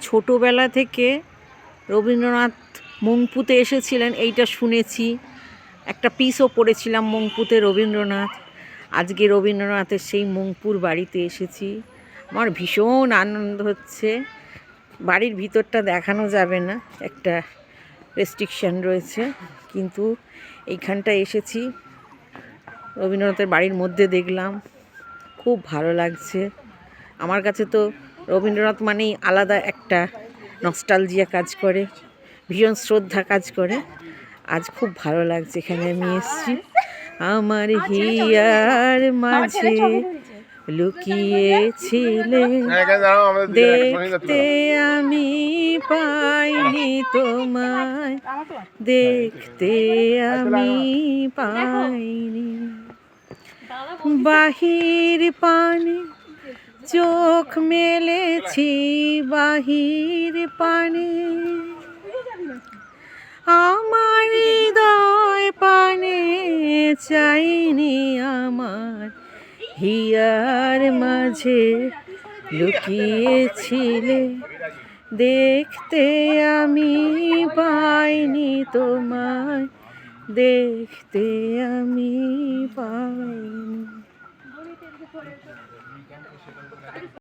ছোটোবেলা থেকে রবীন্দ্রনাথ মংপুতে এসেছিলেন এইটা শুনেছি, একটা পিসও পড়েছিলাম মংপুতে রবীন্দ্রনাথ। আজকে রবীন্দ্রনাথের সেই মংপুর বাড়িতে এসেছি, আমার ভীষণ আনন্দ হচ্ছে। বাড়ির ভিতরটা দেখানো যাবে না, একটা রেস্ট্রিকশান রয়েছে, কিন্তু এইখানটা এসেছি, রবীন্দ্রনাথের বাড়ির মধ্যে দেখলাম, খুব ভালো লাগছে। আমার কাছে তো রবীন্দ্রনাথ মানেই আলাদা একটা নস্টালজিয়া কাজ করে, ভীষণ শ্রদ্ধা কাজ করে। আজ খুব ভালো লাগছে এখানে আমি এসেছি। আমার হিয়ার মাঝে লুকিয়েছিলে, দেখতে আমি পাইনি তোমায়, দেখতে আমি পাইনি। বাহির পানে চোখ মেলেছি, বাহির পানে আমার হৃদয় পানে চাইনি, আমার হিয়ার মাঝে লুকিয়েছিলে, দেখতে আমি পাইনি তোমায়, দেখতে আমি পাইনি।